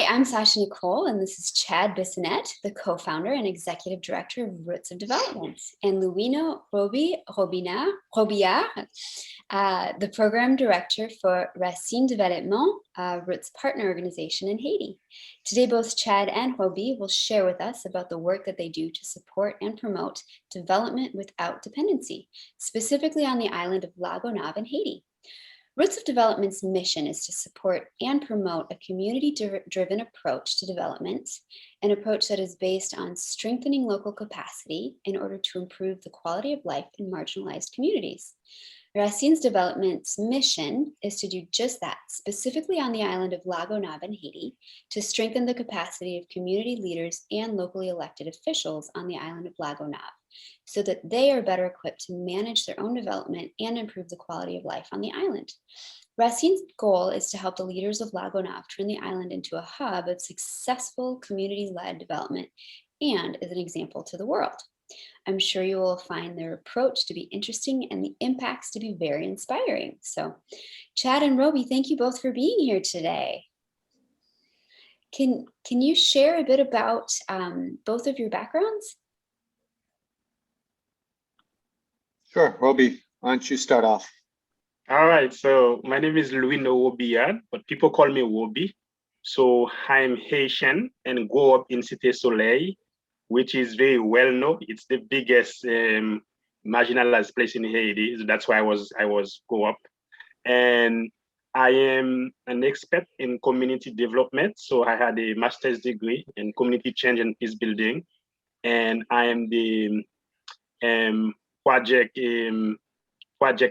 I'm Sasha Nicole, and this is Chad Bissonette, the co-founder and executive director of Roots of Development, and Luino Robillard, the program director for Rasin Devlopman, Roots partner organization in Haiti. Today, both Chad and Roby will share with us about the work that they do to support and promote development without dependency, specifically on the island of La Gonave in Haiti. Roots of Development's mission is to support and promote a community-driven approach to development, an approach that is based on strengthening local capacity in order to improve the quality of life in marginalized communities. Racin's Development's mission is to do just that, specifically on the island of La Gonave in Haiti, to strengthen the capacity of community leaders and locally elected officials on the island of La Gonave, so that they are better equipped to manage their own development and improve the quality of life on the island. Racin's goal is to help the leaders of La Gonave turn the island into a hub of successful community-led development and is an example to the world. I'm sure you will find their approach to be interesting and the impacts to be very inspiring. So Chad and Roby, thank you both for being here today. Can you share a bit about both of your backgrounds? Sure, Roby, why don't you start off? All right, so my name is Luino Robillard, but people call me Roby. So I'm Haitian and grew up in Cité Soleil, which is very well known. It's the biggest marginalized place in Haiti. So that's where I was grew up. And I am an expert in community development. So I had a master's degree in community change and peace building. And I am the project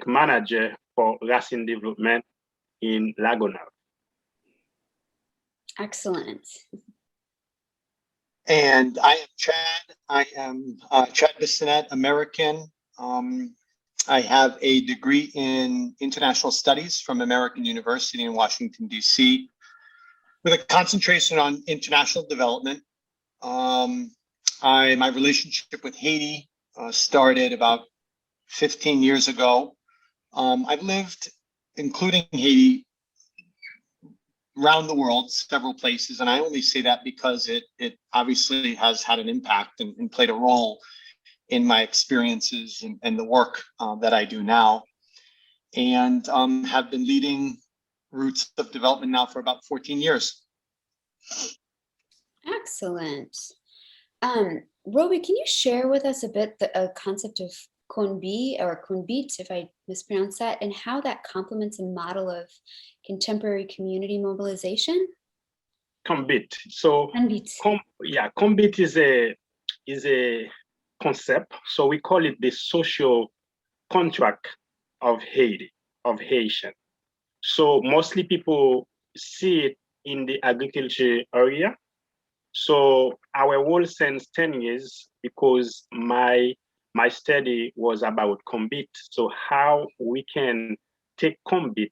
manager for Rasin Devlopman in La Gonave. Excellent. And I am Chad. I am Chad Bissonette, American. I have a degree in international studies from American University in Washington, D.C., with a concentration on international development. My relationship with Haiti started about 15 years ago. I've lived, including Haiti, around the world, several places, and I only say that because it obviously has had an impact and played a role in my experiences and the work that I do now, and have been leading Roots of Development now for about 14 years. Excellent. Roby, can you share with us a bit the concept of Conbi or Conbit, if I mispronounce that, and how that complements a model of contemporary community mobilization? Conbit. So Conbit. Conbit is a concept. So we call it the social contract of Haiti, of Haitian. So mostly people see it in the agriculture area. So our role since 10 years, because my study was about Combit. So how we can take Combit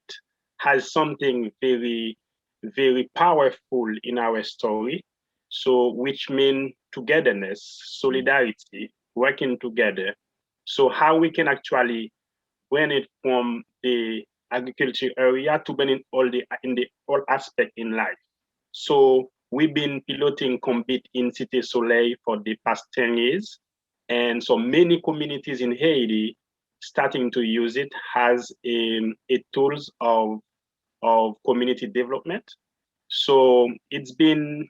has something very, very powerful in our story. So which means togetherness, solidarity, working together. So how we can actually bring it from the agriculture area to bring it in all aspect in life. So we've been piloting Combit in Cité Soleil for the past 10 years. And so many communities in Haiti starting to use it as a tools of community development. So it's been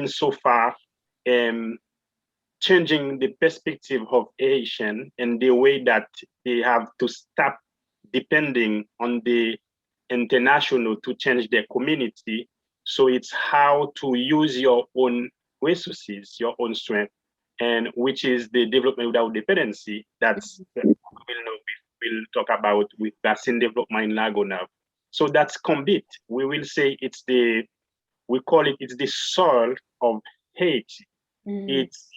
so far changing the perspective of Haitian and the way that they have to stop depending on the international to change their community. So it's how to use your own resources, your own strength, and which is the development without dependency. That's we'll talk about with Rasin Devlopman in La Gonave. So that's Combit. We will say it's the soul of Haiti. It's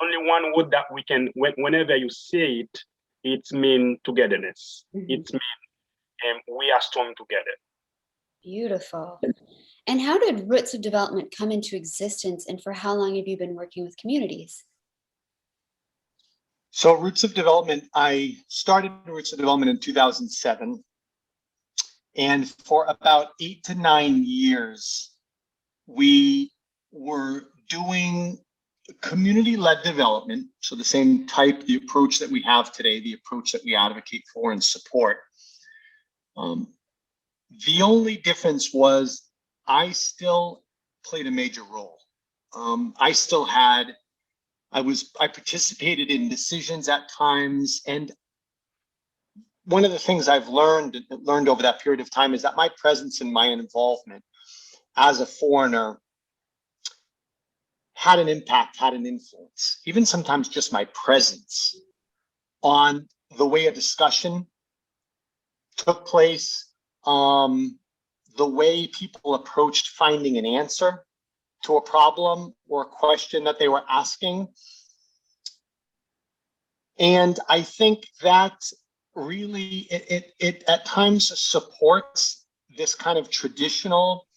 only one word that we can, whenever you say it, it means togetherness. It means we are strong together. Beautiful. And how did Roots of Development come into existence, and for how long have you been working with communities? So Roots of Development, I started Roots of Development in 2007. And for about 8 to 9 years, we were doing community-led development, so the same type, the approach that we have today, the approach that we advocate for and support. The only difference was I still played a major role. I participated in decisions at times, and one of the things I've learned over that period of time is that my presence and my involvement as a foreigner had an impact, had an influence, even sometimes just my presence on the way a discussion took place, the way people approached finding an answer to a problem or a question that they were asking. And I think that really it at times supports this kind of traditional,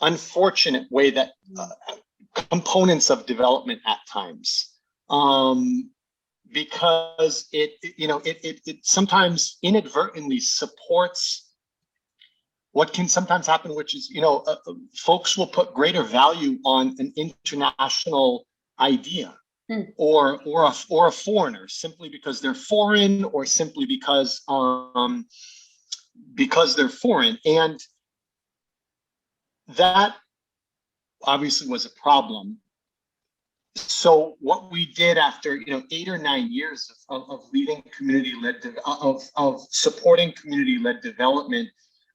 unfortunate way that components of development at times, because it sometimes inadvertently supports what can sometimes happen, which is, folks will put greater value on an international idea or a foreigner simply because they're foreign, or simply because they're foreign. And that obviously was a problem. So what we did after 8 or 9 years of leading community-led of supporting community-led development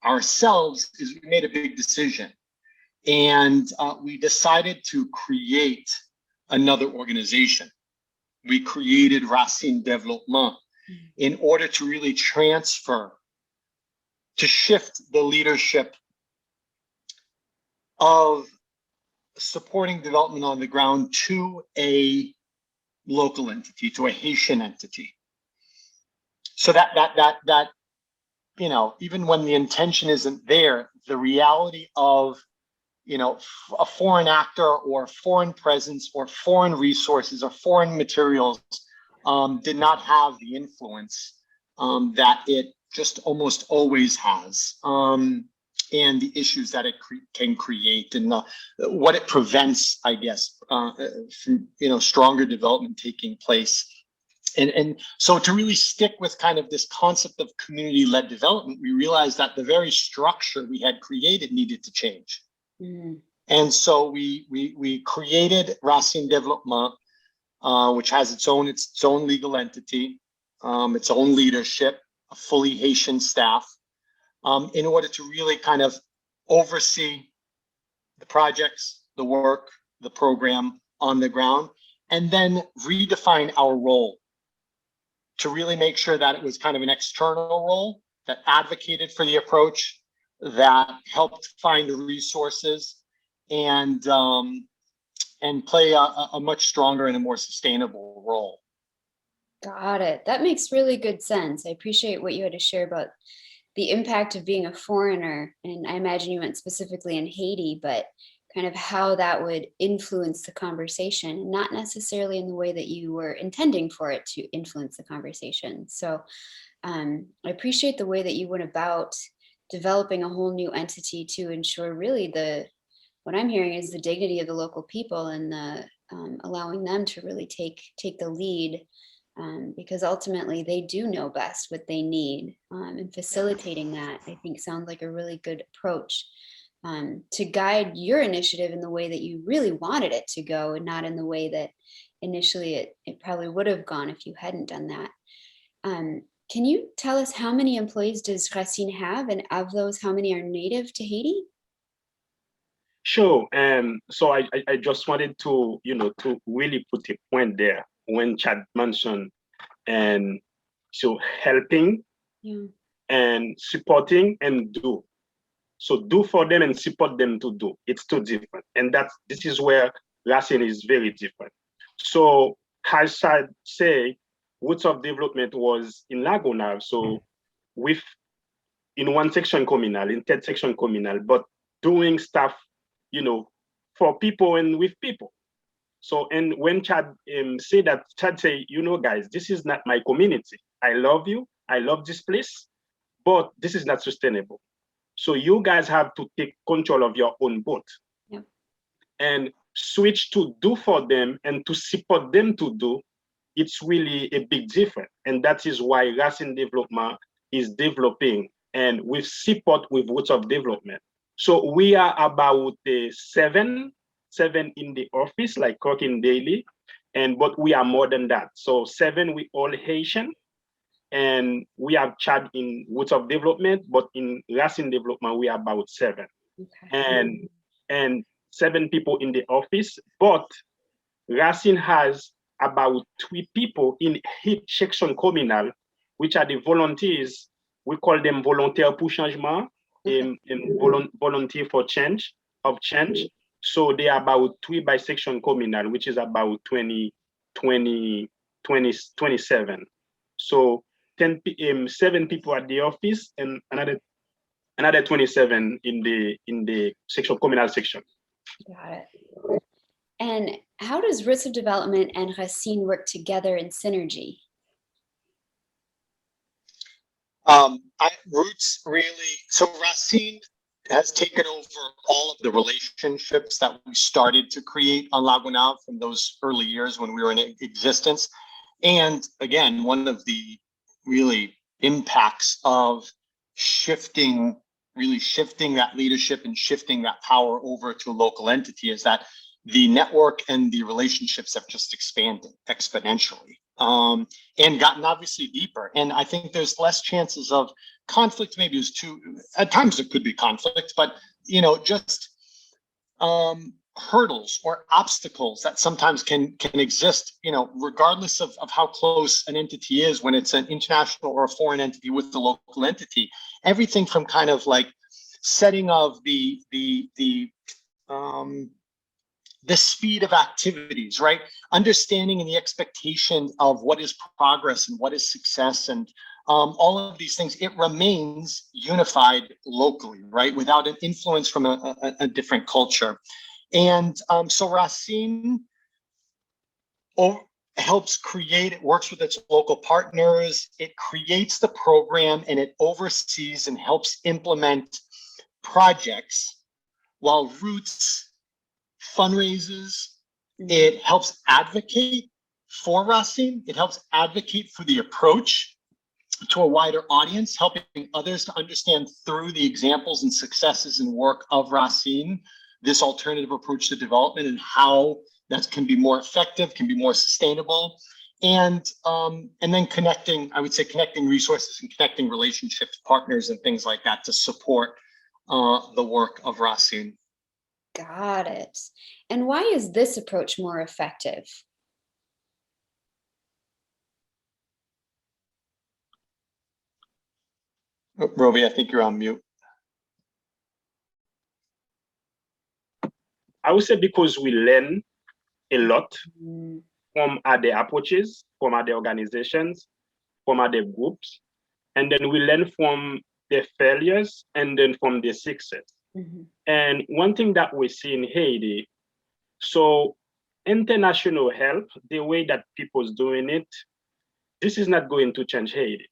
ourselves is we made a big decision, and we decided to create another organization. We created Rasin Devlopman in order to really to shift the leadership of supporting development on the ground to a local entity, to a Haitian entity. So that even when the intention isn't there, the reality of a foreign actor or foreign presence or foreign resources or foreign materials did not have the influence that it just almost always has, and the issues that it can create, and what it prevents, I guess, from stronger development taking place. And so to really stick with kind of this concept of community-led development, we realized that the very structure we had created needed to change. And so we created Rasin Devlopman, which has its own legal entity, its own leadership, a fully Haitian staff, in order to really kind of oversee the projects, the work, the program on the ground, and then redefine our role to really make sure that it was kind of an external role that advocated for the approach, that helped find the resources, and play a much stronger and a more sustainable role. Got it. That makes really good sense. I appreciate what you had to share about the impact of being a foreigner. And I imagine you went specifically in Haiti, but kind of how that would influence the conversation, not necessarily in the way that you were intending for it to influence the conversation. So I appreciate the way that you went about developing a whole new entity to ensure really what I'm hearing is the dignity of the local people, and the allowing them to really take the lead, because ultimately they do know best what they need, and facilitating that, I think, sounds like a really good approach to guide your initiative in the way that you really wanted it to go, and not in the way that initially it probably would have gone if you hadn't done that. Can you tell us how many employees does Rasin have, and of those, how many are native to Haiti? Sure. So I just wanted to, to really put a point there when Chad mentioned, and so helping and supporting and do. So do for them and support them to do. It's too different. And this is where Rasin is very different. So as I say, Roots of Development was in Gonave. So in one section communal, in third section communal, but doing stuff, for people and with people. So, and when Chad say that, Chad say, guys, this is not my community. I love you. I love this place, but this is not sustainable. So you guys have to take control of your own boat. Yep. And switch to do for them and to support them to do. It's really a big difference. And that is why Rasin Devlopman is developing and with support with Roots of Development. So we are about seven in the office, like working daily, but we are more than that. So 7, we all Haitian, and we have Chad in Roots of Development, but in Rasin Devlopman, we are about 7. Okay. And 7 people in the office, but Racine has about 3 people in each section communal, which are the volunteers. We call them volontaires pour changement, and volunteer for change. So they are about 3 by section communal, which is about 27. So 7 people at the office and another 27 in the section communal section. Got it. And how does Roots of Development and Racine work together in synergy? So Racine has taken over all of the relationships that we started to create on La Gonave from those early years when we were in existence. And again, one of the really impacts of shifting that leadership and shifting that power over to a local entity is that the network and the relationships have just expanded exponentially, and gotten obviously deeper. And I think there's less chances of conflict. Maybe at times there could be conflict, but just hurdles or obstacles that sometimes can exist, regardless of how close an entity is, when it's an international or a foreign entity with the local entity. Everything from kind of like setting of the speed of activities, right? Understanding and the expectation of what is progress and what is success, and all of these things, it remains unified locally, right? Without an influence from a different culture. And so Racine it works with its local partners, it creates the program, and it oversees and helps implement projects, while Roots fundraises. It helps advocate for Racine. It helps advocate for the approach to a wider audience, helping others to understand through the examples and successes and work of Racine this alternative approach to development and how that can be more effective, can be more sustainable, and then connecting resources and connecting relationships, partners, and things like that to support the work of Racine. Got it. And why is this approach more effective? Roby, I think you're on mute. I would say because we learn a lot from other approaches, from other organizations, from other groups, and then we learn from their failures and then from their success. And one thing that we see in Haiti, so international help, the way that people's doing it, this is not going to change Haiti.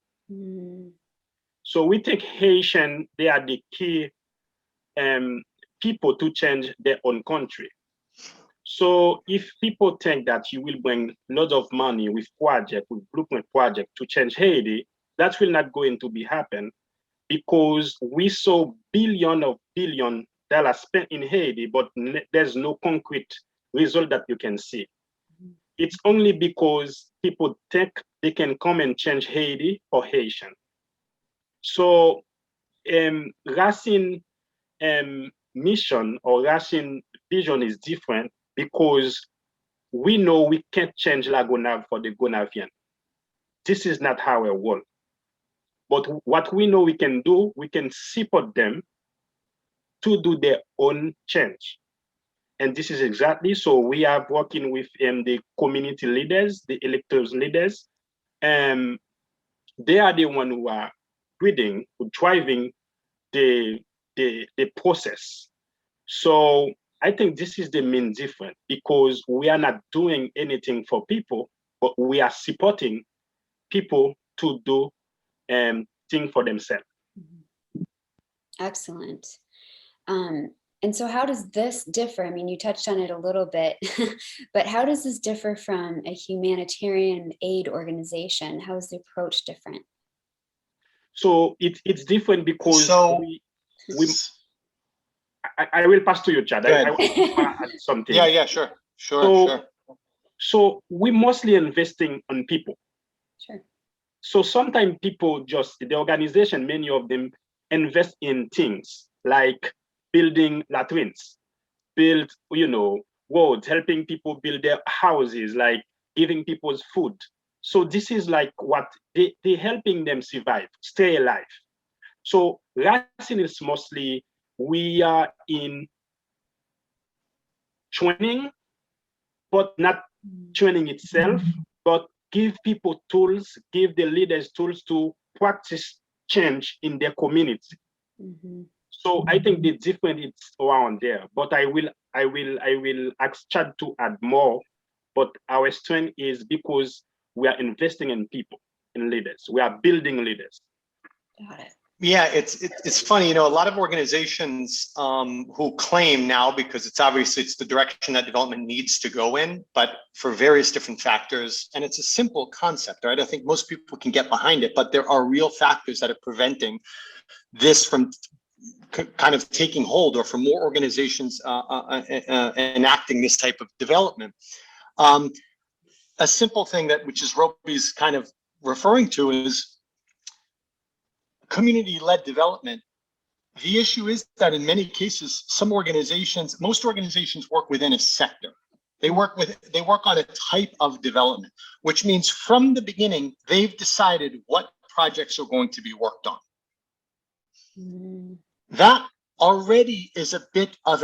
So we think Haitian, they are the key people to change their own country. So if people think that you will bring lots of money with blueprint project to change Haiti, that will not going to be happen, because we saw billion dollars spent in Haiti, but there's no concrete result that you can see. It's only because people think they can come and change Haiti or Haitian. So Racine mission or Racine vision is different, because we know we can't change La Gonave for the Gonavian. This is not how it works. But what we know we can do, we can support them to do their own change. And this is exactly, so we are working with the community leaders, the electors leaders, and they are the ones who are driving the process. So I think this is the main difference, because we are not doing anything for people, but we are supporting people to do things for themselves. Excellent. And so how does this differ? I mean, you touched on it a little bit, but how does this differ from a humanitarian aid organization? How is the approach different? So it's different because So I will pass to you, Chad. Go I ahead. want to add something. Yeah, sure. So we mostly investing on people. Sure. So sometimes people the organization, many of them invest in things like building latrines, build, roads, helping people build their houses, like giving people food. So this is like what they helping them survive, stay alive. So Rasin is mostly, we are in training, but not training itself, but give people tools, give the leaders tools to practice change in their community. Mm-hmm. So I think the difference is around there, but I will ask Chad to add more. But our strength is because we are investing in people, in leaders. We are building leaders. Got it. Yeah, it's funny, a lot of organizations who claim now, because it's the direction that development needs to go in, but for various different factors, and it's a simple concept, right? I think most people can get behind it, but there are real factors that are preventing this from kind of taking hold, or for more organizations enacting this type of development. A simple thing which is Roby's kind of referring to is community-led development. The issue is that in many cases, most organizations work within a sector. They work on a type of development, which means from the beginning, they've decided what projects are going to be worked on. Mm. That already is a bit of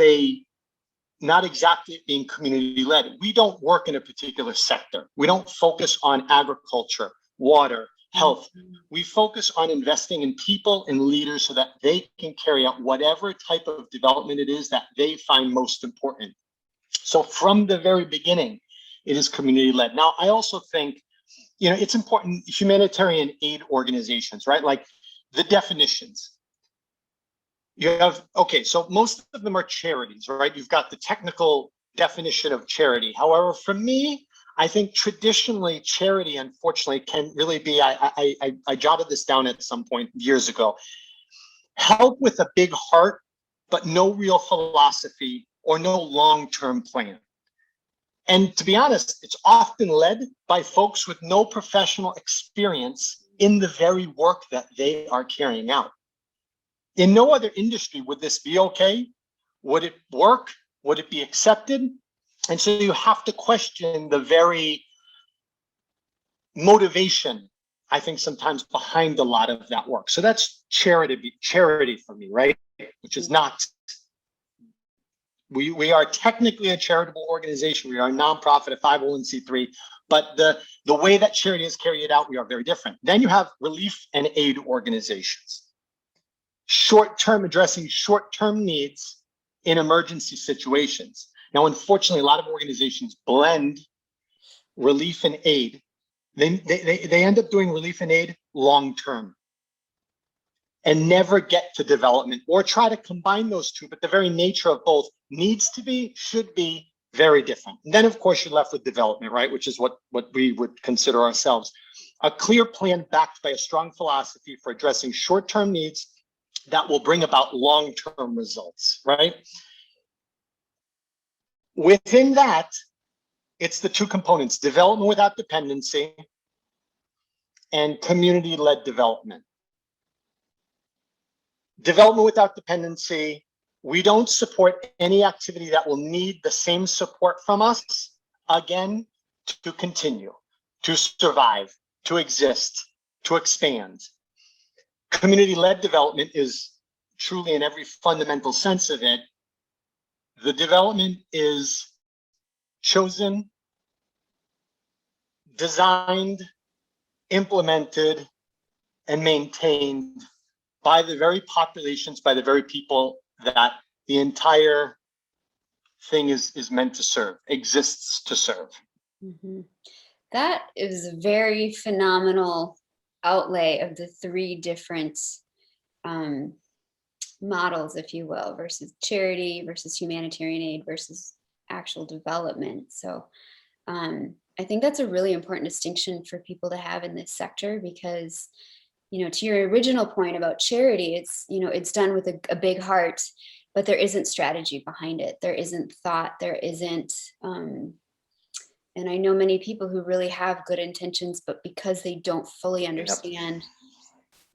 not exactly being community-led. We don't work in a particular sector. We don't focus on agriculture, water, health. We focus on investing in people and leaders so that they can carry out whatever type of development it is that they find most important. So from the very beginning, it is community-led. Now, I also think, it's important, humanitarian aid organizations, right? Like the definitions. You have, so most of them are charities, right? You've got the technical definition of charity. However, for me, I think traditionally charity, unfortunately, can really be, I jotted this down at some point years ago, help with a big heart, but no real philosophy or no long-term plan. And to be honest, it's often led by folks with no professional experience in the very work that they are carrying out. In no other industry would this be okay? Would it work? Would it be accepted? And so you have to question the very motivation, I think, sometimes behind a lot of that work. So that's charity for me, right? Which is not, we are technically a charitable organization. We are a nonprofit, a 501c3, but the way that charity is carried out, we are very different. Then you have relief and aid organizations. Addressing short-term needs in emergency situations. Now, unfortunately, a lot of organizations blend relief and aid. They end up doing relief and aid long-term and never get to development, or try to combine those two, but the very nature of both should be very different. And then, of course, you're left with development, right? Which is what we would consider ourselves. A clear plan backed by a strong philosophy for addressing short-term needs that will bring about long-term results, right? Within that, it's the two components, development without dependency and community-led development. Development without dependency, we don't support any activity that will need the same support from us, again, to continue, to survive, to exist, to expand. Community-led development is truly, in every fundamental sense of it, the development is chosen, designed, implemented, and maintained by the very populations, by the very people that the entire thing is meant to serve, exists to serve. Mm-hmm. That is a very phenomenal outlay of the three different models, if you will, versus charity, versus humanitarian aid, versus actual development. So I think that's a really important distinction for people to have in this sector, because, you know, to your original point about charity, it's, you know, it's done with a big heart, but there isn't strategy behind it. There isn't thought, there isn't, and I know many people who really have good intentions, but because they don't fully understand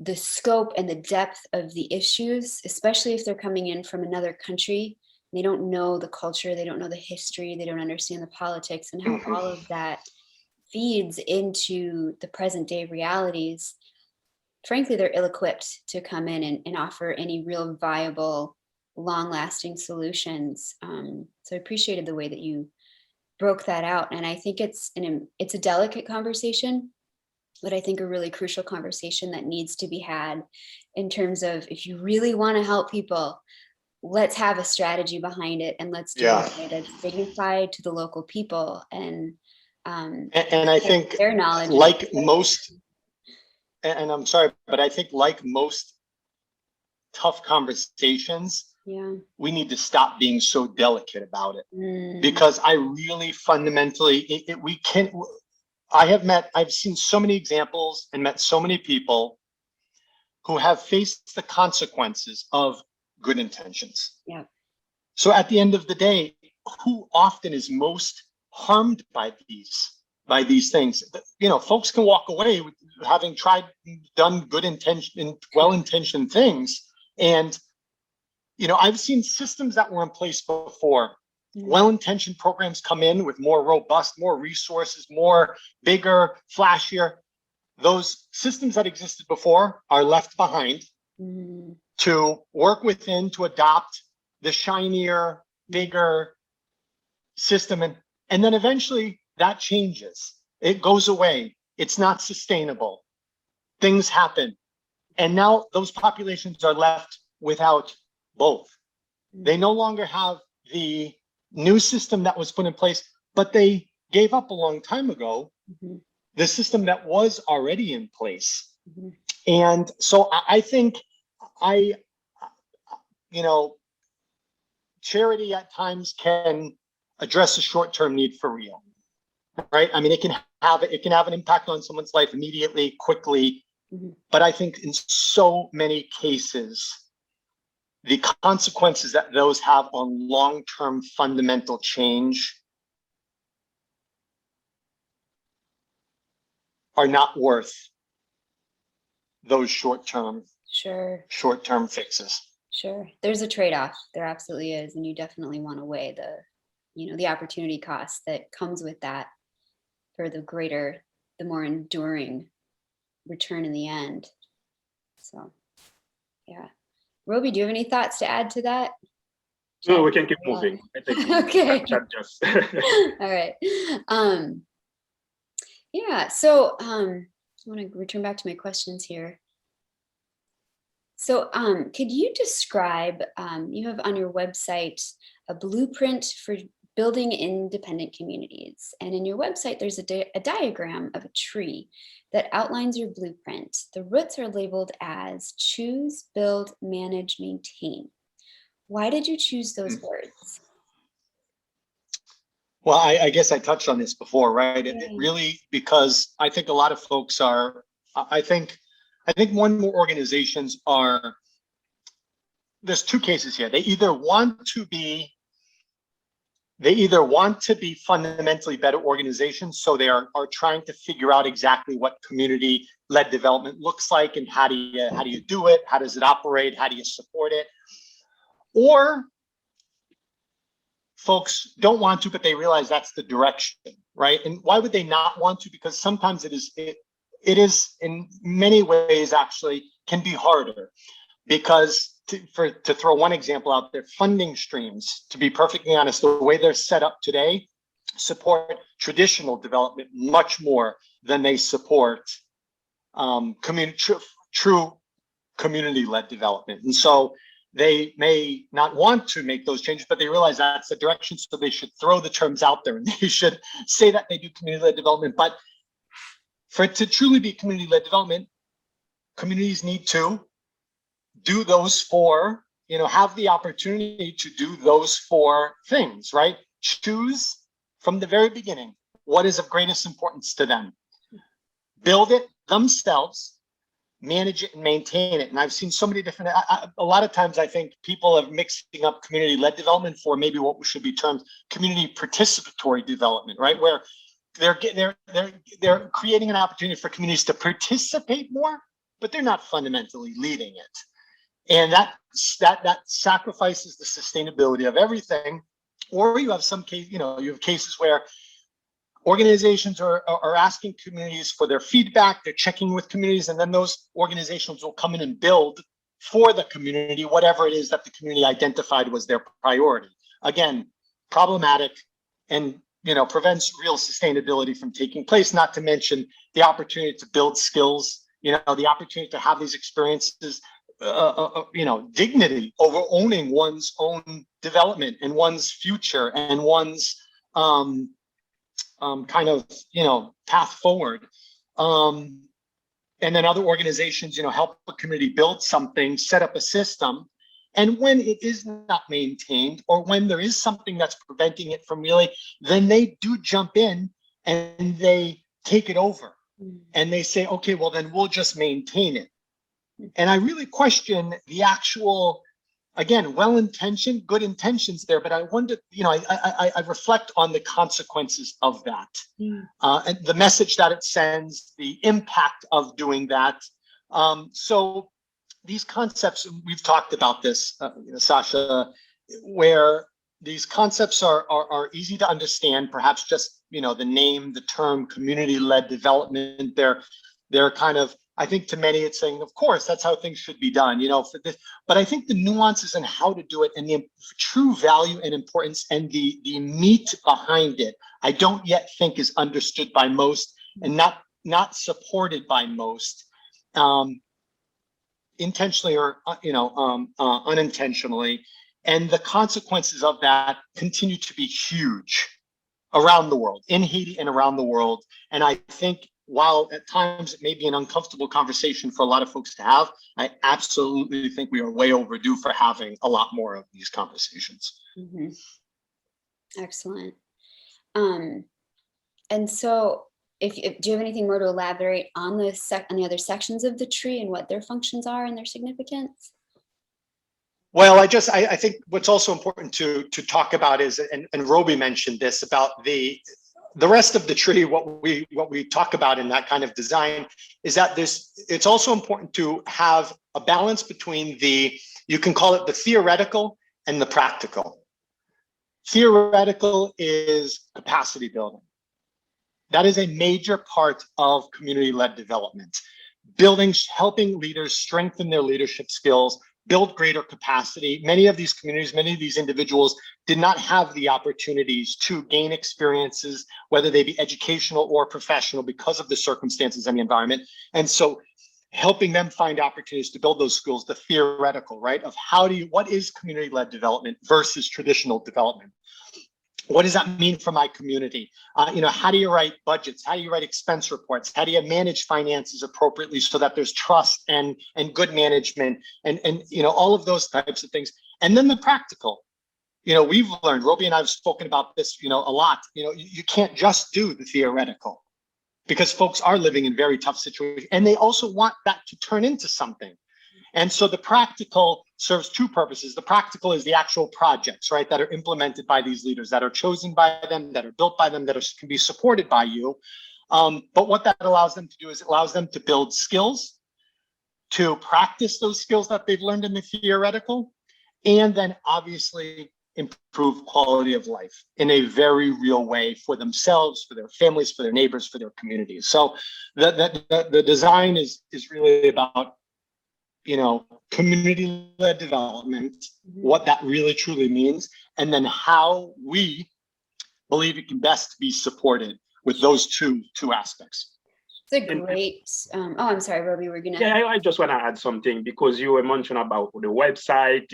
the scope and the depth of the issues, especially if they're coming in from another country, they don't know the culture, they don't know the history, they don't understand the politics and how all of that feeds into the present day realities. Frankly, they're ill-equipped to come in and offer any real viable, long-lasting solutions. So I appreciated the way that you broke that out. And I think it's a delicate conversation, but I think a really crucial conversation that needs to be had in terms of, if you really want to help people, let's have a strategy behind it, and let's do it in a way that's dignified to the local people. And I think, their knowledge, like most, and I'm sorry, but I think like most tough conversations, we need to stop being so delicate about it, because I really fundamentally, I've seen so many examples and met so many people who have faced the consequences of good intentions. Yeah. So at the end of the day, who often is most harmed by these things? You know, folks can walk away with having done good intention, well-intentioned things. And, you know, I've seen systems that were in place before. Well-intentioned programs come in with more robust, more resources, more bigger, flashier. Those systems that existed before are left behind to work within, to adopt the shinier, bigger system. And then eventually that changes. It goes away. It's not sustainable. Things happen. And now those populations are left without both. They no longer have the new system that was put in place, but they gave up a long time ago the system that was already in place. And so I think you know, charity at times can address a short-term need for real, right? I mean, it can have an impact on someone's life immediately, quickly, but I think in so many cases, the consequences that those have on long-term fundamental change are not worth those short-term fixes. Sure. There's a trade-off. There absolutely is. And you definitely want to weigh the opportunity cost that comes with that for the more enduring return in the end. So, yeah. Roby, do you have any thoughts to add to that? No, we can keep moving. I think okay. Chat just. All right. Yeah. So I want to return back to my questions here. So could you describe, you have on your website a blueprint for building independent communities. And in your website, there's a diagram of a tree that outlines your blueprint. The roots are labeled as choose, build, manage, maintain. Why did you choose those words? Well, I guess I touched on this before, right? It really, because I think a lot of folks I think more and more organizations there's two cases here. They either want to be fundamentally better organizations, so they are trying to figure out exactly what community-led development looks like and how do you do it, how does it operate, how do you support it, or folks don't want to, but they realize that's the direction, right? And why would they not want to? Because sometimes it is in many ways actually can be harder, because to throw one example out there, funding streams, to be perfectly honest, the way they're set up today support traditional development much more than they support true community-led development. And so they may not want to make those changes, but they realize that's the direction, so they should throw the terms out there and they should say that they do community-led development. But for it to truly be community-led development, communities need to do those four have the opportunity to do those four things, right? Choose from the very beginning what is of greatest importance to them. Build it themselves, manage it and maintain it. And I've seen so many different, a lot of times I think people are mixing up community-led development for maybe what should be termed community participatory development, right? Where they're creating an opportunity for communities to participate more, but they're not fundamentally leading it. And that sacrifices the sustainability of everything. Or you have some case, you have cases where organizations are asking communities for their feedback, they're checking with communities, and then those organizations will come in and build for the community, whatever it is that the community identified was their priority. Again, problematic and prevents real sustainability from taking place, not to mention the opportunity to build skills, the opportunity to have these experiences, dignity over owning one's own development and one's future and one's path forward. And then other organizations, help a community build something, set up a system. And when it is not maintained, or when there is something that's preventing it from really, then they do jump in and they take it over. And they say, okay, well, then we'll just maintain it. And I really question the actual, again, well-intentioned, good intentions there, but I wonder, I reflect on the consequences of that, and the message that it sends, the impact of doing that. So these concepts, we've talked about this, Sasha, where these concepts are easy to understand, perhaps just, the name, the term community-led development, they're kind of, I think to many it's saying, of course, that's how things should be done, for this. But I think the nuances and how to do it and the true value and importance and the meat behind it, I don't yet think is understood by most and not supported by most, intentionally or unintentionally. And the consequences of that continue to be huge around the world, in Haiti and around the world. And I think while at times it may be an uncomfortable conversation for a lot of folks to have, I absolutely think we are way overdue for having a lot more of these conversations. Mm-hmm. Excellent. And so do you have anything more to elaborate on the other sections of the tree and what their functions are and their significance? Well, I think what's also important to talk about is, and Roby mentioned this, about the rest of the tree. What we talk about in that kind of design is that it's also important to have a balance between you can call it the theoretical and the practical. Theoretical is capacity building. That is a major part of community-led development. Helping leaders strengthen their leadership skills, build greater capacity. Many of these communities, many of these individuals did not have the opportunities to gain experiences, whether they be educational or professional, because of the circumstances and the environment. And so helping them find opportunities to build those skills, the theoretical, right, of what is community-led development versus traditional development? What does that mean for my community? How do you write budgets? How do you write expense reports? How do you manage finances appropriately so that there's trust and good management and all of those types of things? And then the practical. We've learned, Roby and I have spoken about this, a lot. You can't just do the theoretical, because folks are living in very tough situations, and they also want that to turn into something. And so the practical serves two purposes. The practical is the actual projects, right, that are implemented by these leaders, that are chosen by them, that are built by them, that can be supported by you. But what that allows them to do is it allows them to build skills, to practice those skills that they've learned in the theoretical, and then obviously improve quality of life in a very real way for themselves, for their families, for their neighbors, for their communities. So the design is really about community-led development, what that really truly means, and then how we believe it can best be supported with those two aspects. It's a great, I'm sorry, Roby, we're gonna. Yeah, I just want to add something, because you were mentioning about the website,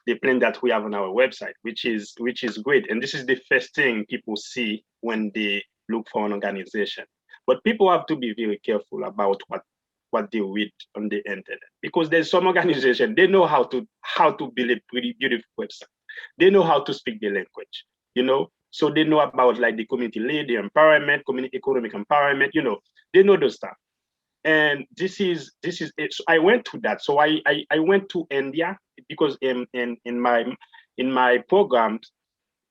the plan that we have on our website, which is great. And this is the first thing people see when they look for an organization. But people have to be very careful about what what they read on the internet. Because there's some organization, they know how to build a pretty beautiful website. They know how to speak the language, so they know about like the community lead, the empowerment, community economic empowerment, they know those stuff. And this is it. So I went to that. So I went to India because in my programs,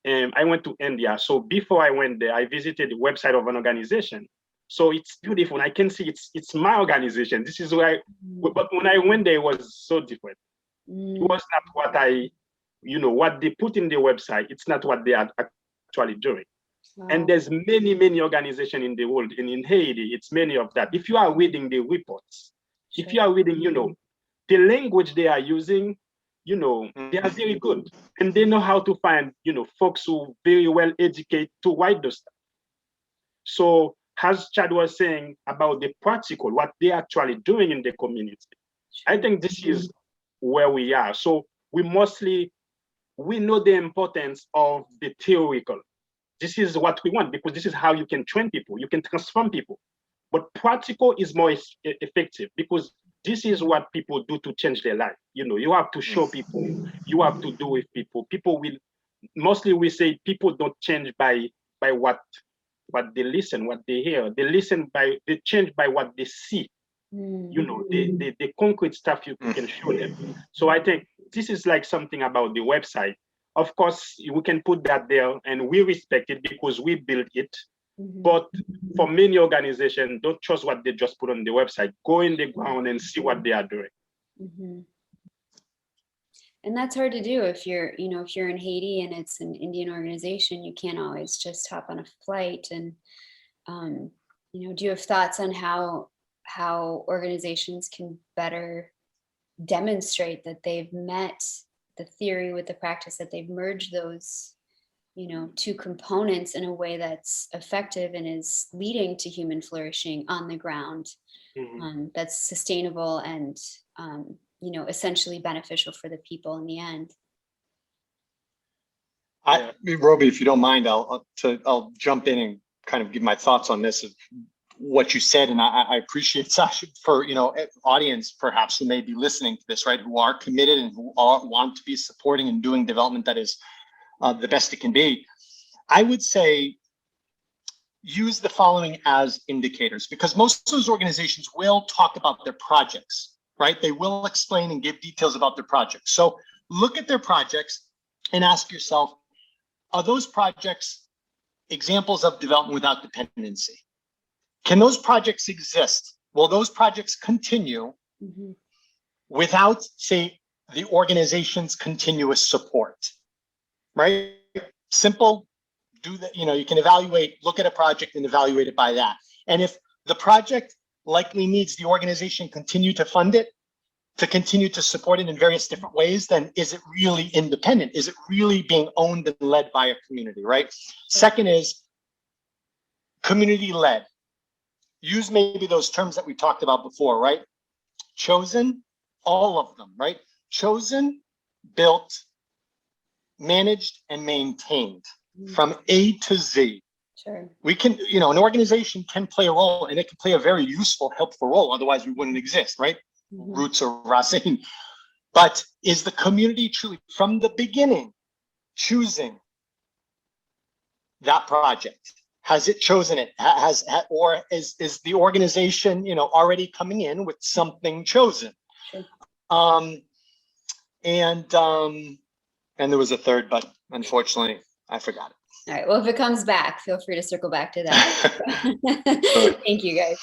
I went to India. So before I went there, I visited the website of an organization. So it's beautiful. I can see it's my organization. This is where but when I went there, it was so different. It was not what what they put in the website. It's not what they are actually doing. Wow. And there's many organizations in the world, and in Haiti, it's many of that. If you are reading the reports, if you are reading, the language they are using, they are very good. And they know how to find, folks who very well educated to write those stuff. So as Chad was saying about the practical, what they're actually doing in the community, I think this is where we are. So we know the importance of the theoretical. This is what we want, because this is how you can train people, you can transform people. But practical is more effective, because this is what people do to change their life. You have to show people, you have to do with people. People will, mostly we say people don't change by what they listen, what they hear. They change by what they see. The concrete stuff you can show them. So I think this is like something about the website. Of course, we can put that there, and we respect it because we built it. But for many organizations, don't trust what they just put on the website. Go in the ground and see what they are doing. And that's hard to do if you're in Haiti and it's an Indian organization. You can't always just hop on a flight. And do you have thoughts on how organizations can better demonstrate that they've met the theory with the practice, that they've merged those two components in a way that's effective and is leading to human flourishing on the ground, that's sustainable and essentially beneficial for the people in the end? Roby, if you don't mind, I'll jump in and kind of give my thoughts on this, of what you said. And I appreciate, Sasha, for audience perhaps who may be listening to this, right, who are committed and who want to be supporting and doing development that is the best it can be. I would say use the following as indicators, because most of those organizations will talk about their projects, right? They will explain and give details about their projects. So look at their projects and ask yourself, are those projects examples of development without dependency? Can those projects exist? Will those projects continue without, say, the organization's continuous support? Right? Simple. Do that. You can evaluate, look at a project and evaluate it by that. And if the project likely needs the organization continue to fund it, to continue to support it in various different ways, then is it really independent? Is it really being owned and led by a community, right? Second is community-led. Use maybe those terms that we talked about before, right? Chosen, all of them, right? Chosen, built, managed, and maintained from A to Z. Sure. We can, an organization can play a role, and it can play a very useful, helpful role. Otherwise, we wouldn't exist, right? Roots or Rasin. But is the community truly, from the beginning, choosing that project? Has it chosen it? Or is the organization, already coming in with something chosen? Sure. And there was a third, but unfortunately, I forgot it. All right. Well, if it comes back, feel free to circle back to that. Thank you, guys.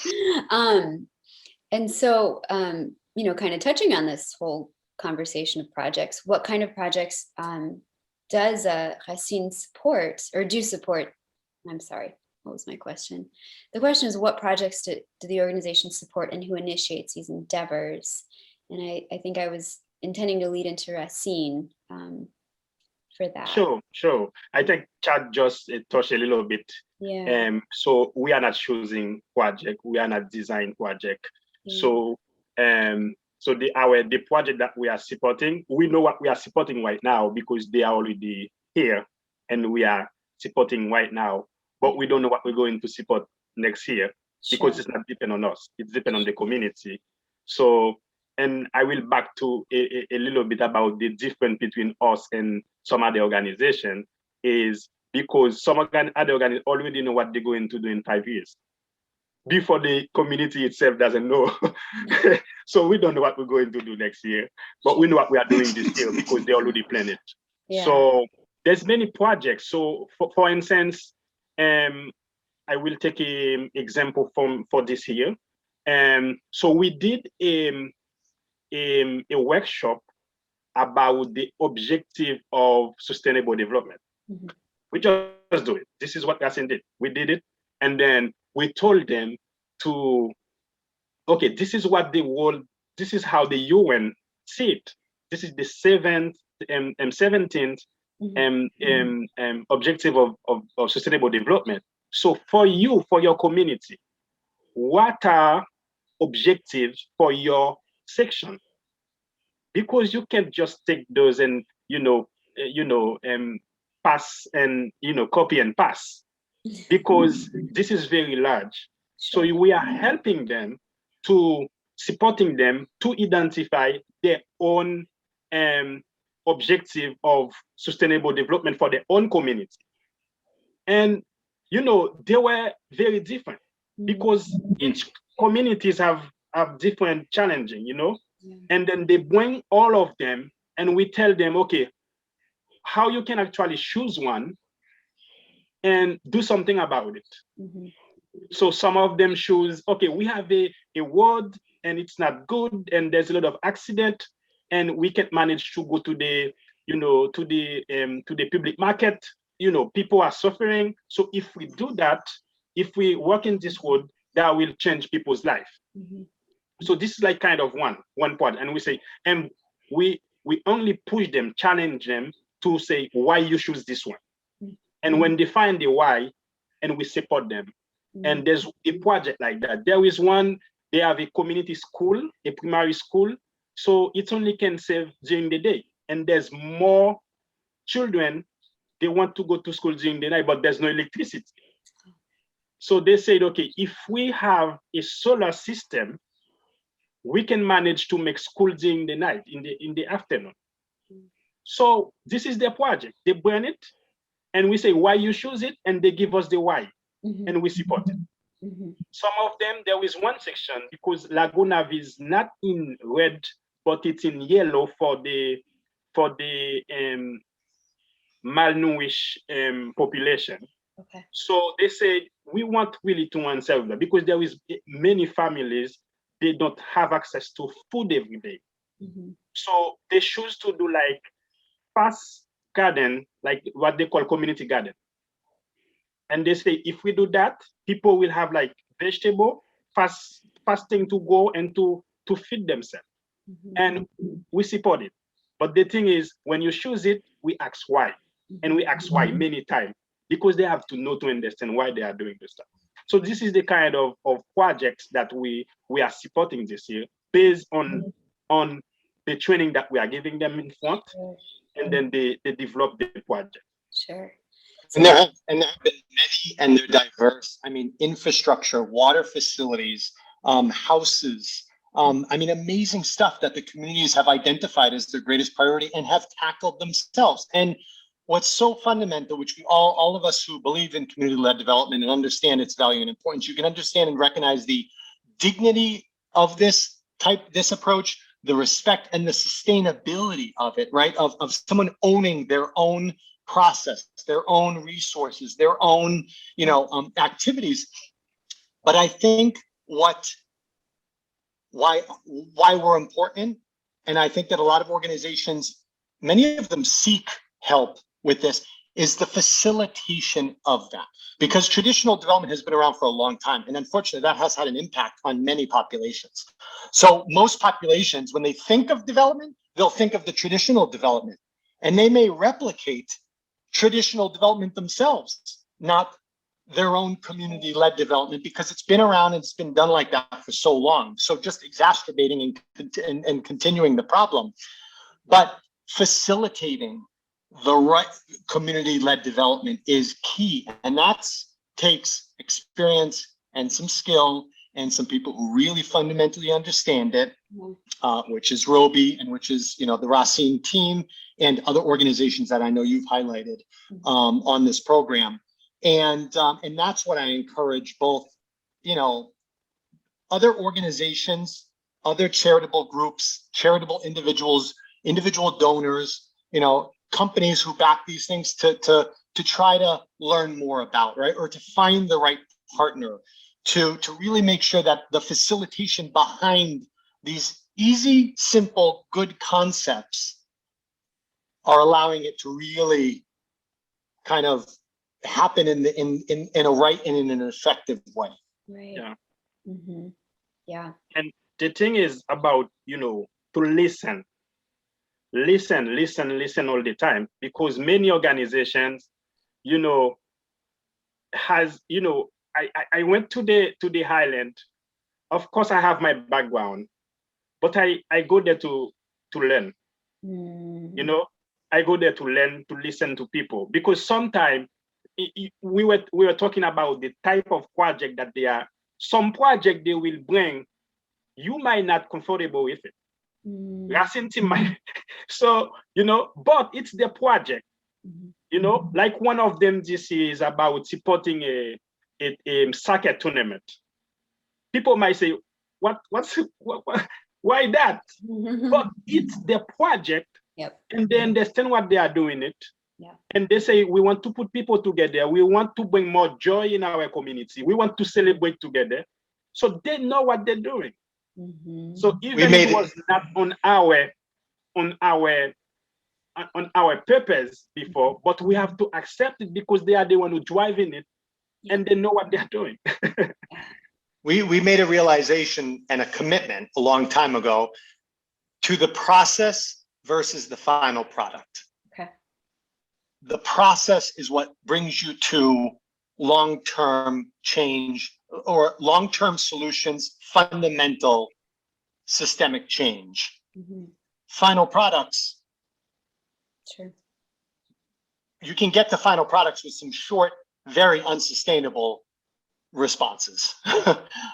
And so, kind of touching on this whole conversation of projects, what kind of projects does Rasin support or do support? I'm sorry, what was my question? The question is, what projects do the organization support and who initiates these endeavors? And I think I was intending to lead into Rasin for that. Sure. I think Chad just touched a little bit. Yeah. So we are not choosing project, we are not design project. Yeah. So the project that we are supporting, we know what we are supporting right now because they are already here and we are supporting right now, but we don't know what we're going to support next year because it's not depend on us. It's depend on the community So, and I will back to a little bit about the difference between us and some other organization is because some other organizations already know what they're going to do in 5 years before the community itself doesn't know. So we don't know what we're going to do next year, but we know what we are doing this year because they already planned it. Yeah. So there's many projects. So for instance, I will take an example for this year. So we did a workshop about the objective of sustainable development. Mm-hmm. We just do it. This is what Rasin did. We did it. And then we told them to, okay, this is what the world, this is how the UN see it. This is the 17th objective of sustainable development. So for you, for your community, what are objectives for your section? Because you can't just take those and pass and copy and pass, because this is very large. So we are helping them to supporting them to identify their own objective of sustainable development for their own community. And they were very different because each communities have different challenging, and then they bring all of them and we tell them, okay, how you can actually choose one and do something about it. Mm-hmm. So some of them choose, okay, we have a ward and it's not good and there's a lot of accident and we can't manage to go to the, to the public market. People are suffering. So if we do that, if we work in this road, that will change people's life. Mm-hmm. So this is like kind of one part. And we say, and we only push them, challenge them to say why you choose this one. Mm-hmm. And when they find the why, and we support them. Mm-hmm. And there's a project like that. There is one, they have a community school, a primary school. So it only can serve during the day. And there's more children, they want to go to school during the night, but there's no electricity. So they said, okay, if we have a solar system, we can manage to make school during the night, in the afternoon. Mm-hmm. So this is their project. They burn it, and we say why you choose it, and they give us the why, mm-hmm. and we support it. Mm-hmm. Some of them, there is one section, because Gonave is not in red, but it's in yellow for the malnourished population. Okay. So they said we want really to answer that, because there is many families, they don't have access to food every day. Mm-hmm. So they choose to do like fast garden, like what they call community garden. And they say, if we do that, people will have like vegetable, fasting to go and to feed themselves. Mm-hmm. And we support it. But the thing is, when you choose it, we ask why. Mm-hmm. And we ask why many times, because they have to know, to understand why they are doing this stuff. So this is the kind of projects that we are supporting this year, based on the training that we are giving them in front, and then they develop the project. Sure. And there have been many, and they're diverse. I mean, infrastructure, water facilities, houses. Amazing stuff that the communities have identified as their greatest priority and have tackled themselves. And what's so fundamental, which we all of us who believe in community-led development and understand its value and importance, you can understand and recognize the dignity of this approach, the respect and the sustainability of it, right? Of someone owning their own process, their own resources, their own, activities. But I think why we're important, and I think that a lot of organizations, many of them seek help with this, is the facilitation of that. Because traditional development has been around for a long time, and unfortunately that has had an impact on many populations. So most populations, when they think of development, they'll think of the traditional development, and they may replicate traditional development themselves, not their own community-led development, because it's been around and it's been done like that for so long. So just exacerbating and continuing the problem. But facilitating the right community-led development is key, and that takes experience and some skill and some people who really fundamentally understand it, Yeah. which is Roby and which is, the Rasin team and other organizations that I know you've highlighted on this program. And that's what I encourage both, other organizations, other charitable groups, charitable individuals, individual donors, companies who back these things to try to learn more about, right? Or to find the right partner to really make sure that the facilitation behind these easy, simple, good concepts are allowing it to really kind of happen in a right and in an effective way. Right. Yeah. Mm-hmm. Yeah. And the thing is about, to listen all the time, because many organizations, has, I went to the Highland. Of course, I have my background, but I go there to learn. I go there to learn, to listen to people, because sometimes we were talking about the type of project that they are. Some project they will bring, you might not comfortable with it. Rasin team might. So, but it's the project. Like one of them this year is about supporting a soccer tournament. People might say, what why that? But it's the project. Yep. And they understand what they are doing it. Yeah. And they say, we want to put people together. We want to bring more joy in our community. We want to celebrate together. So they know what they're doing. So even if it was not on our purpose before, but we have to accept it because they are the one who driving it, and they know what they're doing. We made a realization and a commitment a long time ago to the process versus the final product. Okay. The process is what brings you to long-term change or long-term solutions, fundamental systemic change. Final products, sure, you can get to final products with some short, very unsustainable responses.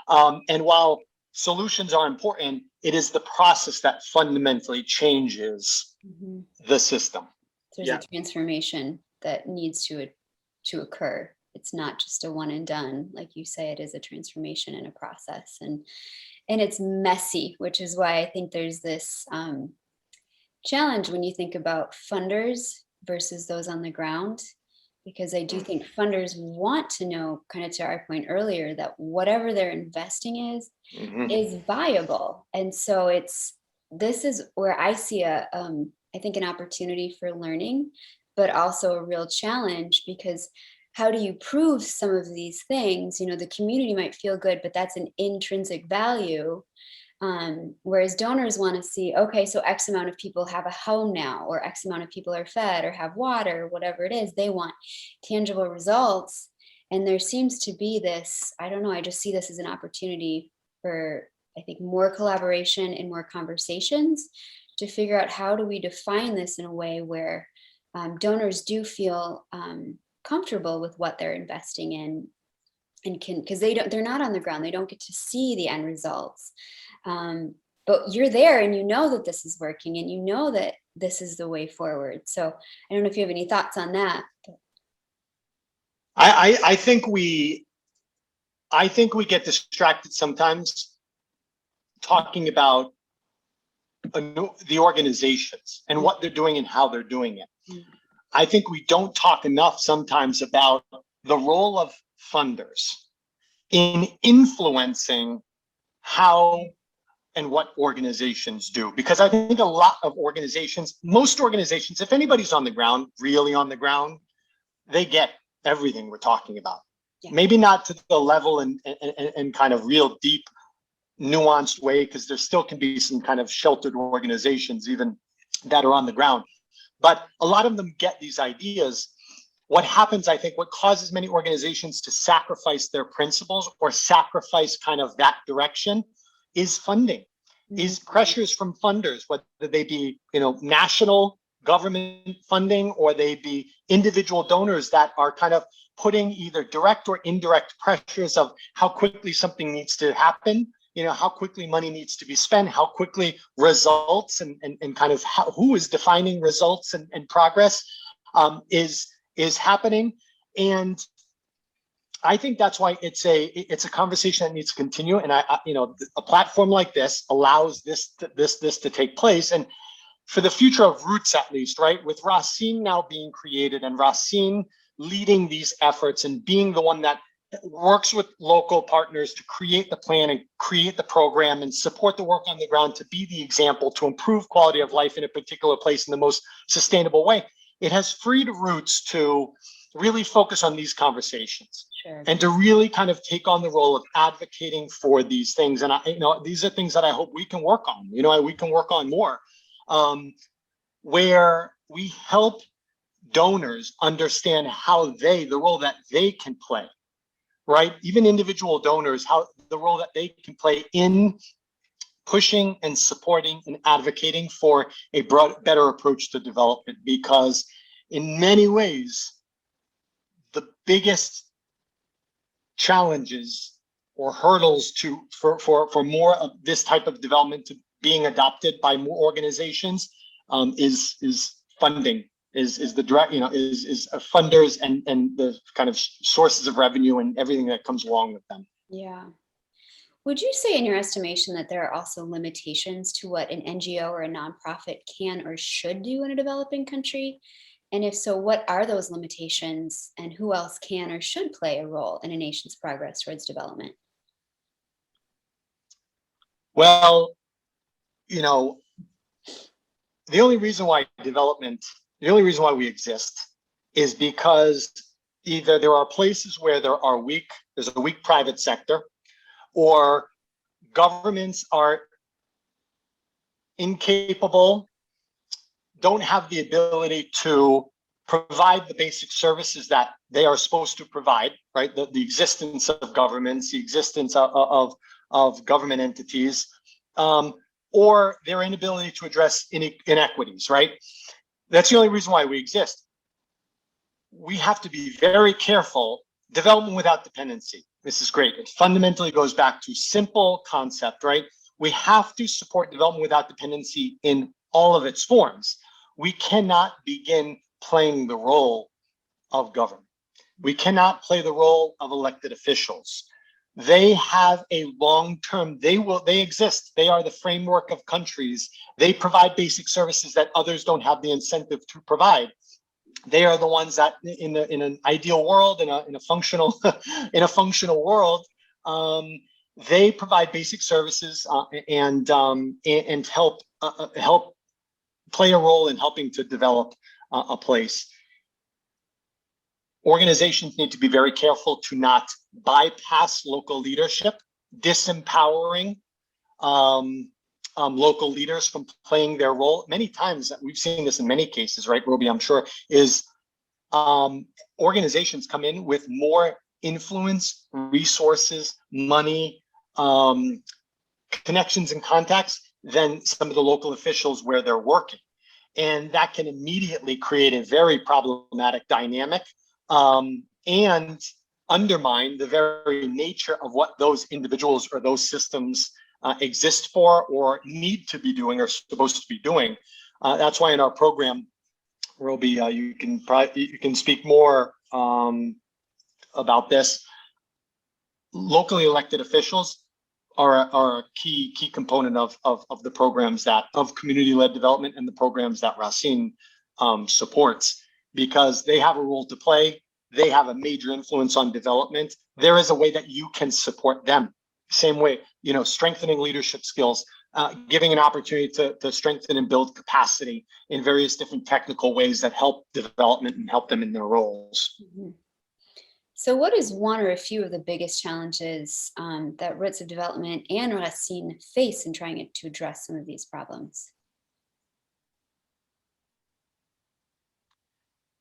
And while solutions are important, it is the process that fundamentally changes the system. There's a transformation that needs to occur. It's not just a one and done. Like you say, it is a transformation and a process. And it's messy, which is why I think there's this challenge when you think about funders versus those on the ground. Because I do think funders want to know, kind of to our point earlier, that whatever they're investing is viable. And so this is where I see I think an opportunity for learning, but also a real challenge, because how do you prove some of these things? The community might feel good, but that's an intrinsic value. Whereas donors want to see, okay, so X amount of people have a home now, or X amount of people are fed or have water, whatever it is. They want tangible results. And there seems to be this, I don't know, I just see this as an opportunity for, I think, more collaboration and more conversations to figure out how do we define this in a way where donors do feel comfortable with what they're investing in, and because they're not on the ground, they don't get to see the end results. But you're there and you know that this is working and you know that this is the way forward. So I don't know if you have any thoughts on that. I think we get distracted sometimes talking about the organizations and what they're doing and how they're doing it. I think we don't talk enough sometimes about the role of funders in influencing how and what organizations do. Because I think a lot of organizations, most organizations, if anybody's on the ground, really on the ground, they get everything we're talking about. Yeah. Maybe not to the level and kind of real deep, nuanced way, because there still can be some kind of sheltered organizations even that are on the ground. But a lot of them get these ideas. What happens, I think, what causes many organizations to sacrifice their principles or sacrifice kind of that direction is funding, is pressures from funders, whether they be, national government funding or they be individual donors that are kind of putting either direct or indirect pressures of how quickly something needs to happen, how quickly money needs to be spent, how quickly results and kind of who is defining results and progress is happening. And I think that's why it's a conversation that needs to continue. And a platform like this allows this to take place. And for the future of Roots, at least, right, with Rasin now being created and Rasin leading these efforts and being the one that works with local partners to create the plan and create the program and support the work on the ground to be the example to improve quality of life in a particular place in the most sustainable way, it has freed Roots to really focus on these conversations. Sure. And to really kind of take on the role of advocating for these things. And these are things that I hope we can work on. We can work on more, where we help donors understand the role that they can play, right? Even individual donors, the role that they can play in pushing and supporting and advocating for a better approach to development. Because in many ways, the biggest challenges or hurdles for more of this type of development to being adopted by more organizations is funding, is the direct, is funders and the kind of sources of revenue and everything that comes along with them. Yeah. Would you say in your estimation that there are also limitations to what an NGO or a nonprofit can or should do in a developing country? And if so, what are those limitations and who else can or should play a role in a nation's progress towards development? Well, the only reason why we exist is because either there are places where there's a weak private sector, or governments are incapable, don't have the ability to provide the basic services that they are supposed to provide, right? The existence of governments, the existence of government entities, or their inability to address inequities, right? That's the only reason why we exist. We have to be very careful. Development without dependency. This is great. It fundamentally goes back to simple concept, right? We have to support development without dependency in all of its forms. We cannot begin playing the role of government. We cannot play the role of elected officials. They have a long-term, they exist. They are the framework of countries. They provide basic services that others don't have the incentive to provide. They are the ones that in an ideal world, in a functional world, they provide basic services and help play a role in helping to develop a place. Organizations need to be very careful to not bypass local leadership, disempowering local leaders from playing their role. Many times, we've seen this in many cases, right, Roby, I'm sure, is organizations come in with more influence, resources, money, connections and contacts than some of the local officials where they're working. And that can immediately create a very problematic dynamic and undermine the very nature of what those individuals or those systems exist for or need to be doing or supposed to be doing. That's why in our program, Roby, you can speak more about this. Locally elected officials are a key component of the programs of community-led development and the programs that Rasin supports, because they have a role to play. They have a major influence on development. There is a way that you can support them. Same way, strengthening leadership skills, giving an opportunity to strengthen and build capacity in various different technical ways that help development and help them in their roles. Mm-hmm. So what is one or a few of the biggest challenges that Roots of Development and Rasin face in trying to address some of these problems?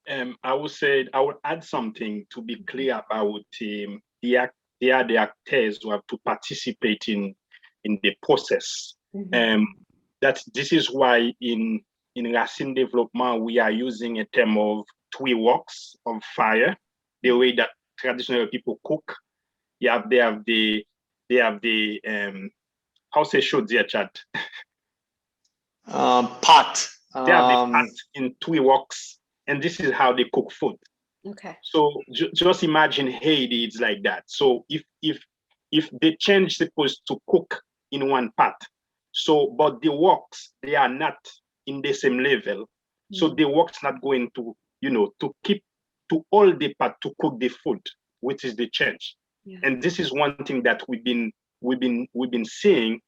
I would add something to be clear about the actors who have to participate in the process. Mm-hmm. That this is why in in Rasin Devlopman, we are using a term of three walks of fire, the way that traditional people cook. They have the how say should they chat? Pot. They have the pot in three walks, and this is how they cook food. Okay. So just imagine Haiti, it's like that. So if the change supposed to cook in one pot, so but the works, they are not in the same level. So the works not going to, to keep to all the pot to cook the food, which is the change. Yeah. And this is one thing that we've been seeing.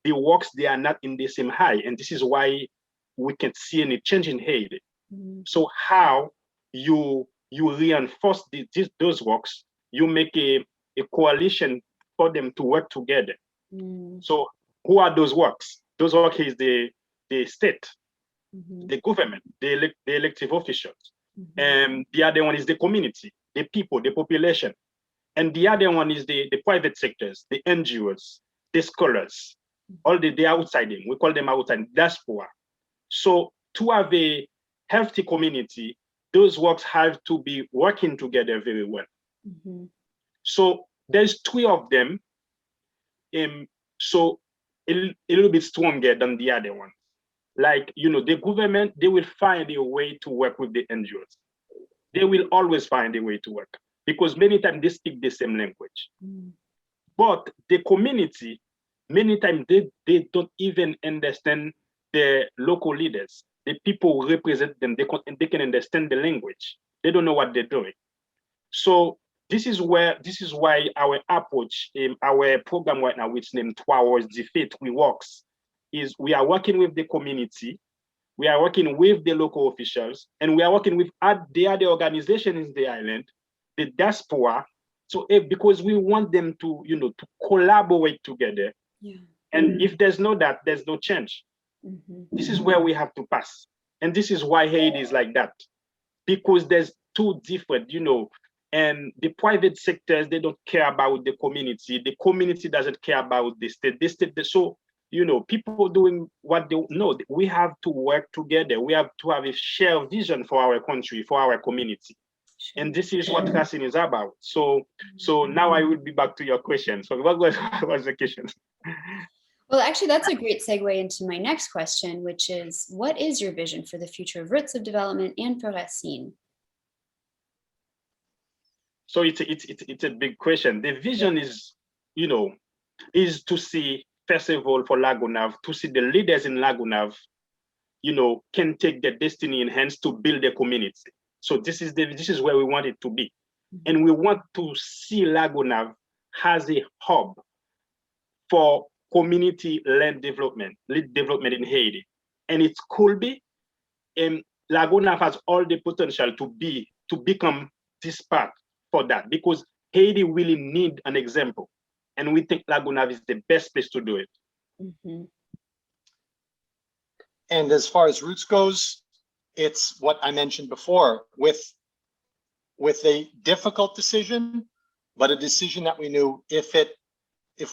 The works, they are not in the same high, and this is why we can't see any change in Haiti. So how you reinforce those works, you make a coalition for them to work together. So who are those works? Those works is the state, the government, the elective officials. And the other one is the community, the people, the population. And the other one is the private sectors, the NGOs, the scholars, all the outsiding. We call them outside diaspora. So to have a healthy community, those works have to be working together very well. So there's three of them. So a little bit stronger than the other one. Like, the government, they will find a way to work with the NGOs. They will always find a way to work because many times they speak the same language. But the community, many times they don't even understand the local leaders. The people who represent them, they can understand the language. They don't know what they're doing. So this is why our approach, our program right now, which named 2 Hours Defeat, we works, is we are working with the community, we are working with the local officials, and we are working with the other organizations in the island, the diaspora. So because we want them to, to collaborate together. Yeah. And if there's no that, there's no change. This is where we have to pass. And this is why Haiti is like that. Because there's two different, and the private sectors, they don't care about the community. The community doesn't care about the state. So, people doing what they know. We have to work together. We have to have a shared vision for our country, for our community. And this is what Rasin is about. So now I will be back to your question. So what was the question? Well, actually, that's a great segue into my next question, which is, what is your vision for the future of Roots of Development and for Rasin? So it's a big question. The vision is, is to see, first of all, for Gonave, to see the leaders in Gonave, can take their destiny in hands to build a community. So this is where we want it to be. And we want to see Gonave as a hub for community-led development in Haiti. And it could be, Gonave has all the potential to become this path for that, because Haiti really need an example. And we think Gonave is the best place to do it. And as far as Roots goes, it's what I mentioned before, with a difficult decision, but a decision that we knew if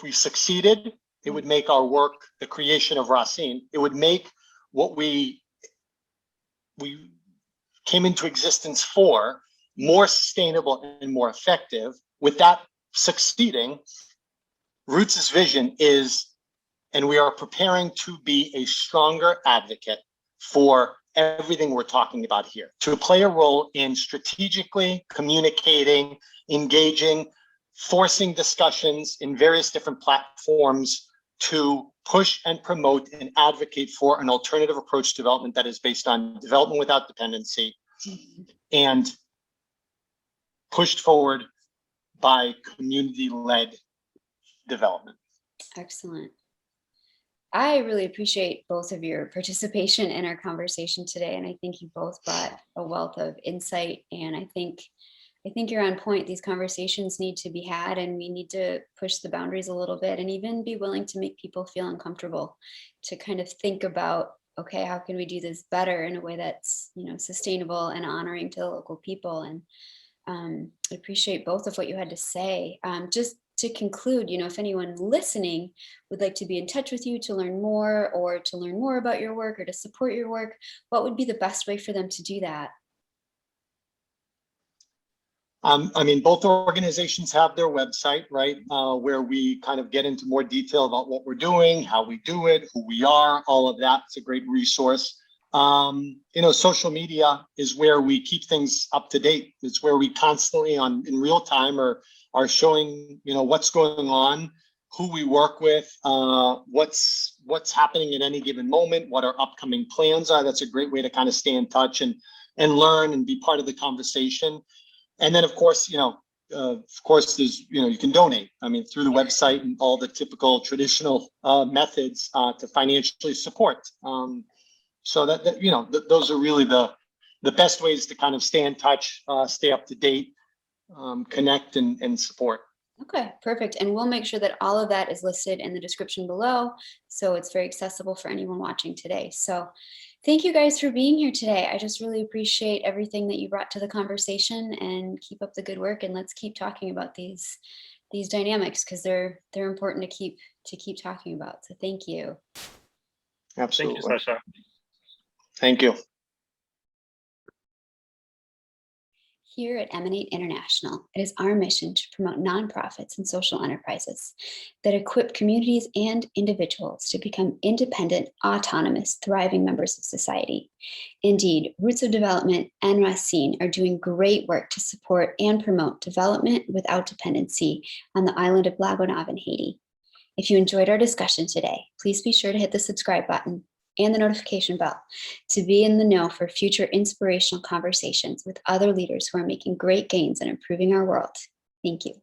we succeeded, it would make our work, the creation of Rasin, it would make what we came into existence for more sustainable and more effective. With that succeeding, Roots' vision is, and we are preparing to be a stronger advocate for everything we're talking about here, to play a role in strategically communicating, engaging, forcing discussions in various different platforms to push and promote and advocate for an alternative approach to development that is based on development without dependency and pushed forward by community-led development. Excellent. I really appreciate both of your participation in our conversation today, and I think you both brought a wealth of insight, and I think you're on point. These conversations need to be had, and we need to push the boundaries a little bit and even be willing to make people feel uncomfortable, to kind of think about, okay, how can we do this better in a way that's, sustainable and honoring to the local people. And I appreciate both of what you had to say. Just to conclude, if anyone listening would like to be in touch with you to learn more, or to learn more about your work, or to support your work, what would be the best way for them to do that? I mean, both organizations have their website, right, where we kind of get into more detail about what we're doing, how we do it, who we are, all of that. It's a great resource. Social media is where we keep things up to date. It's where we constantly in real time are showing, what's going on, who we work with, what's happening at any given moment, what our upcoming plans are. That's a great way to kind of stay in touch and learn and be part of the conversation. And then, of course, there's, you can donate. I mean, through the website and all the typical traditional methods to financially support. So those are really the best ways to kind of stay in touch, stay up to date, connect and support. Okay, perfect. And we'll make sure that all of that is listed in the description below, so it's very accessible for anyone watching today. So thank you guys for being here today. I just really appreciate everything that you brought to the conversation, and keep up the good work, and let's keep talking about these dynamics, because they're important to keep talking about. So thank you. Absolutely. Thank you, Sasha. Thank you. Here at Emanate International, it is our mission to promote nonprofits and social enterprises that equip communities and individuals to become independent, autonomous, thriving members of society. Indeed, Roots of Development and Rasin are doing great work to support and promote development without dependency on the island of Gonave in Haiti. If you enjoyed our discussion today, please be sure to hit the subscribe button and the notification bell to be in the know for future inspirational conversations with other leaders who are making great gains and improving our world. Thank you.